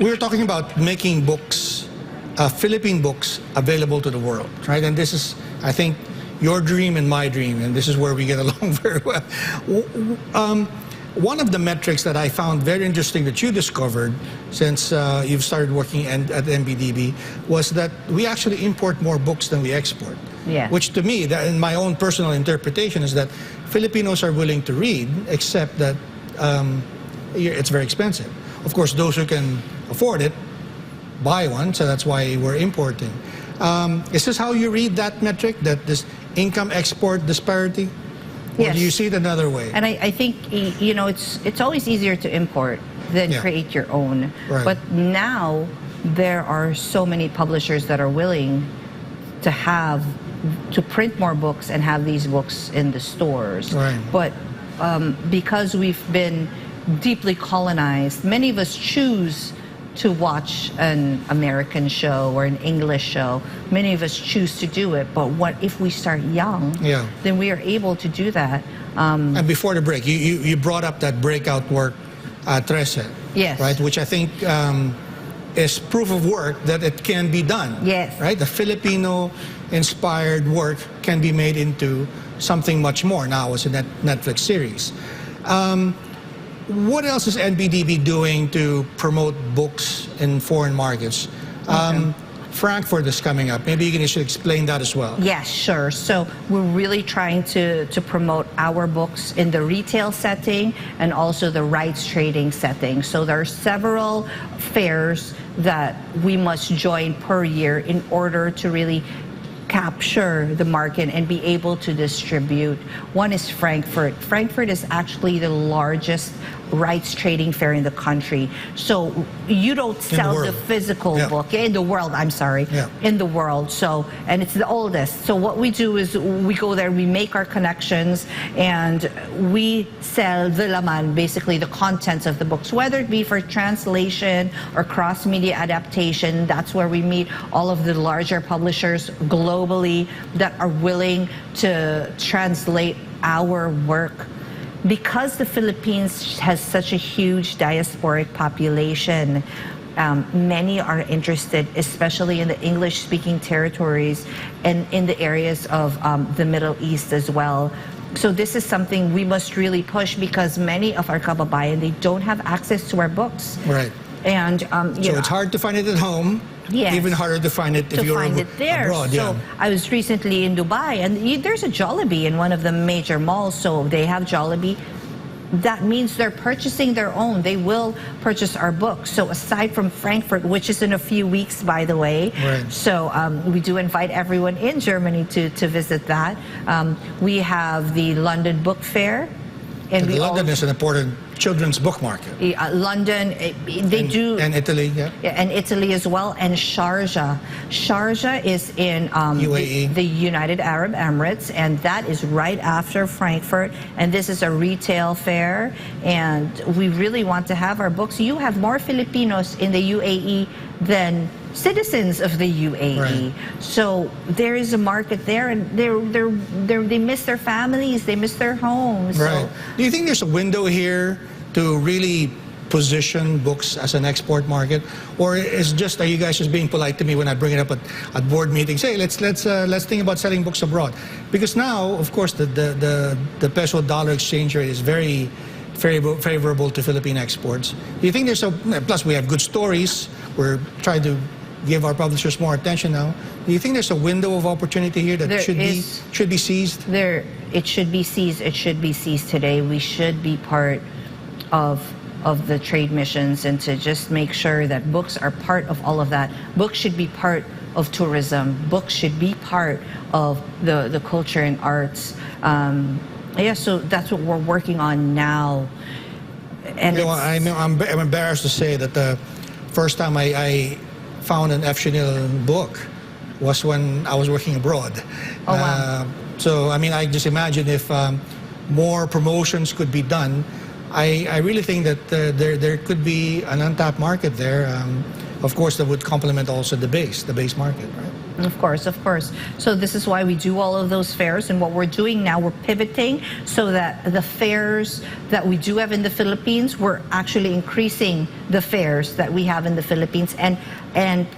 we were talking about making books, Philippine books, available to the world, right? And this is, I think, your dream and my dream, and this is where we get along very well. One of the metrics that I found very interesting that you discovered since you've started working at NBDB was that we actually import more books than we export. Yeah. Which to me, that in my own personal interpretation, is that Filipinos are willing to read, except that it's very expensive. Of course, those who can afford it buy one, so that's why we're importing. Is this how you read that metric, that this income-export disparity? Or Yes. do you see it another way? And I think, you know, it's always easier to import than create your own. Right. But now there are so many publishers that are willing to print more books and have these books in the stores. Right. But because we've been deeply colonized, many of us choose to watch an American show or an English show. Many of us choose to do it, but what if we start young? Yeah. Then we are able to do that. And before the break, you brought up that breakout work, Trece. Yes. Right, which I think is proof of work that it can be done. Yes. Right, the Filipino-inspired work can be made into something much more. Now it's a Netflix series. What else is NBDB doing to promote books in foreign markets? Frankfurt is coming up. Maybe you can just explain that as well. Yes, sure. So we're really trying to promote our books in the retail setting and also the rights trading setting. So there are several fairs that we must join per year in order to really capture the market and be able to distribute. One is Frankfurt. Frankfurt is actually the largest rights trading fair in the country. So you don't sell the physical book in the world, I'm sorry, in the world. So, and it's the oldest. So what we do is we go there, we make our connections, and we sell the laman, basically the contents of the books, whether it be for translation or cross-media adaptation. That's where we meet all of the larger publishers globally that are willing to translate our work. Because the Philippines has such a huge diasporic population, many are interested, especially in the English-speaking territories and in the areas of the Middle East as well. So this is something we must really push because many of our kababayan, they don't have access to our books. Right. And so it's hard to find it at home. Yes. Even harder to find it if you're abroad. So I was recently in Dubai, and there's a Jollibee in one of the major malls. So they have Jollibee. That means they're purchasing their own. They will purchase our books. So aside from Frankfurt, which is in a few weeks, by the way. Right. So we do invite everyone in Germany to visit that. We have the London Book Fair. And London is an important children's book market. London, and Italy, and Italy as well, and Sharjah. Sharjah is in UAE, the United Arab Emirates, and that is right after Frankfurt. And this is a retail fair, and we really want to have our books. You have more Filipinos in the UAE than citizens of the UAE. Right. So there is a market there, and they miss their families, they miss their homes. Right. So, do you think there's a window here to really position books as an export market, or is are you guys just being polite to me when I bring it up at board meetings? Hey, let's think about selling books abroad, because now, of course, the peso dollar exchange rate is very favorable to Philippine exports. Do you think there's plus we have good stories. We're trying to give our publishers more attention now. Do you think there's a window of opportunity here that should be seized? It should be seized. It should be seized today. We should be part of the trade missions, and to just make sure that books are part of all of that. Books should be part of tourism. Books should be part of the culture and arts. So that's what we're working on now. And I'm embarrassed to say that the first time I found an F. Chenille book was when I was working abroad. Oh, wow. So, I mean, I just imagine if more promotions could be done, I really think that there could be an untapped market there. Of course, that would complement also the base market, right? Of course, of course. So this is why we do all of those fairs, and what we're doing now, we're pivoting so that the fairs that we do have in the Philippines, we're actually increasing the fairs that we have in the Philippines, and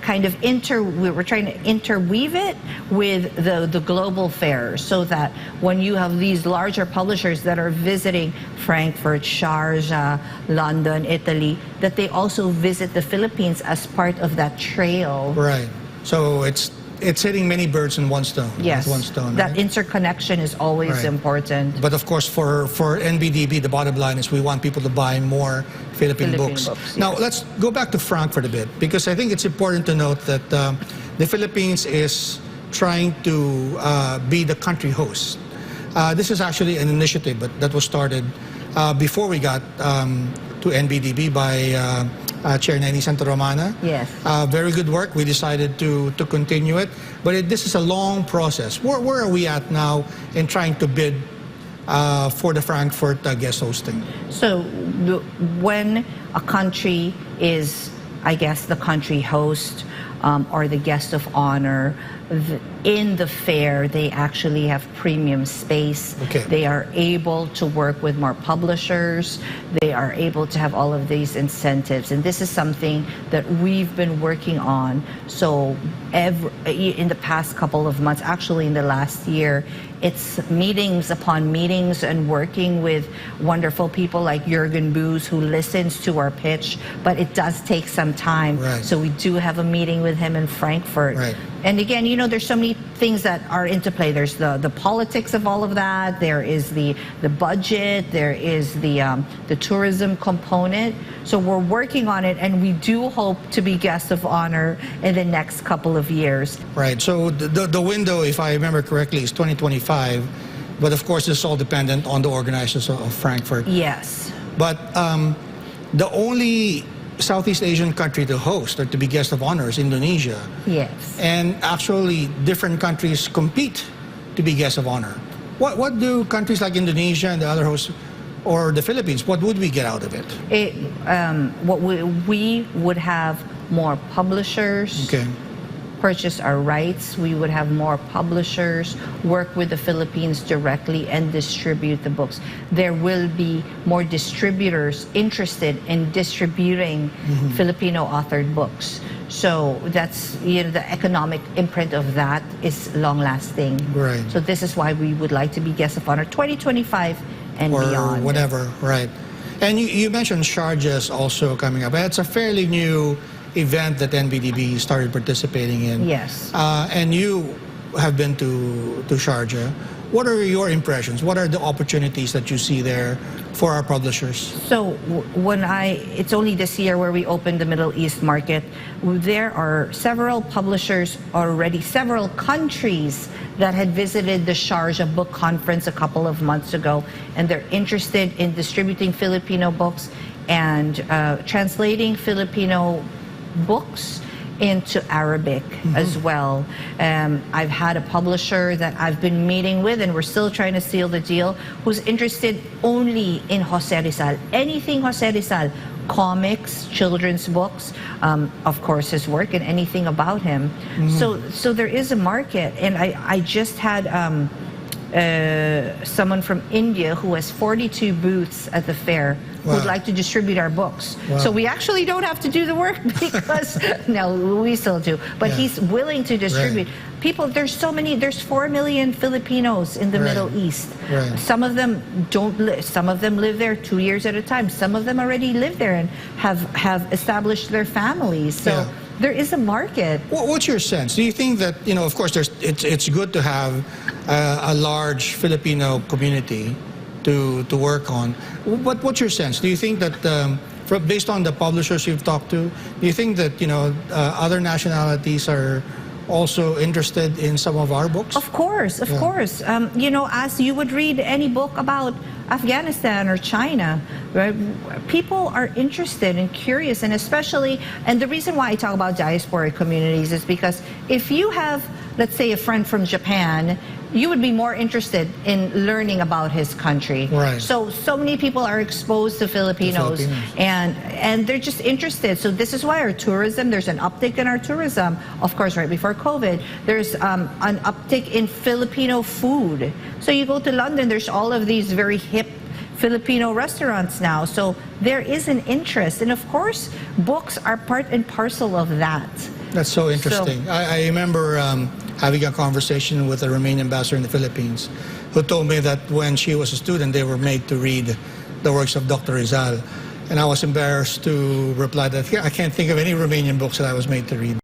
kind of we're trying to interweave it with the global fairs, so that when you have these larger publishers that are visiting Frankfurt, Sharjah, London, Italy, that they also visit the Philippines as part of that trail. Right. So it's hitting many birds in one stone. Yes. With one stone. That right? interconnection is always Right. important. But of course, for NBDB, the bottom line is we want people to buy more Philippine books. Now, yes. let's go back to Frankfurt a bit, because I think it's important to note that the Philippines is trying to be the country host. This is actually an initiative that was started before we got to NBDB by Chair Neni Santa Romana. Yes. Very good work. We decided to continue it. But this is a long process. Where are we at now in trying to bid for the Frankfurt guest hosting? So when a country is, I guess, the country host or the guest of honor, in the fair, they actually have premium space. Okay. They are able to work with more publishers. They are able to have all of these incentives. And this is something that we've been working on. So in the past couple of months, actually in the last year, it's meetings upon meetings and working with wonderful people like Jürgen Boos, who listens to our pitch, but it does take some time. Right. So we do have a meeting with him in Frankfurt. Right. And again, you know, there's so many things that are into play. There's the politics of all of that. There is the budget. There is the tourism component. So we're working on it, and we do hope to be guest of honor in the next couple of years. Right. So the window, if I remember correctly, is 2025. But of course, it's all dependent on the organizers of Frankfurt. Yes. But the only Southeast Asian country to host or to be guest of honor is Indonesia. Yes. And actually, different countries compete to be guest of honor. What do countries like Indonesia and the other hosts, or the Philippines, what would we get out of it? What we would have more publishers. Okay. Purchase our rights. We would have more publishers work with the Philippines directly and distribute the books. There will be more distributors interested in distributing Filipino authored books. So that's, you know, the economic imprint of that is long lasting. Right. So this is why we would like to be guest of honor 2025 and Or beyond. whatever, right. And you mentioned Sharjah is also coming up. It's a fairly new event that NBDB started participating in. Yes. And you have been to Sharjah. What are your impressions? What are the opportunities that you see there for our publishers? So it's only this year where we opened the Middle East market. There are several publishers already, several countries that had visited the Sharjah Book Conference a couple of months ago, and they're interested in distributing Filipino books and translating Filipino books into Arabic as well. I've had a publisher that I've been meeting with, and we're still trying to seal the deal, who's interested only in Jose Rizal. Anything Jose Rizal, comics, children's books, of course his work, and anything about him. So there is a market, and I just had someone from India who has 42 booths at the fair who'd like to distribute our books. So we actually don't have to do the work, because no, we still do, but he's willing to distribute. People, there's 4 million Filipinos in the Middle East. Some of them some of them live there 2 years at a time. Some of them already live there and have established their families. So there is a market. What's your sense? Do you think that, you know, of course, it's good to have a large Filipino community to work on, but what's your sense? Do you think that, based on the publishers you've talked to, do you think that, you know, other nationalities are also interested in some of our books? Of course, of course. You know, as you would read any book about Afghanistan or China, right? People are interested and curious, and especially, and the reason why I talk about diaspora communities is because if you have let's say, a friend from Japan, you would be more interested in learning about his country. Right. So many people are exposed to Filipinos, and they're just interested. So this is why our tourism, there's an uptick in our tourism. Of course, right before COVID, there's an uptick in Filipino food. So you go to London, there's all of these very hip Filipino restaurants now. So there is an interest. And of course, books are part and parcel of that. That's so interesting. I remember having a conversation with a Romanian ambassador in the Philippines who told me that when she was a student, they were made to read the works of Dr. Rizal. And I was embarrassed to reply that I can't think of any Romanian books that I was made to read.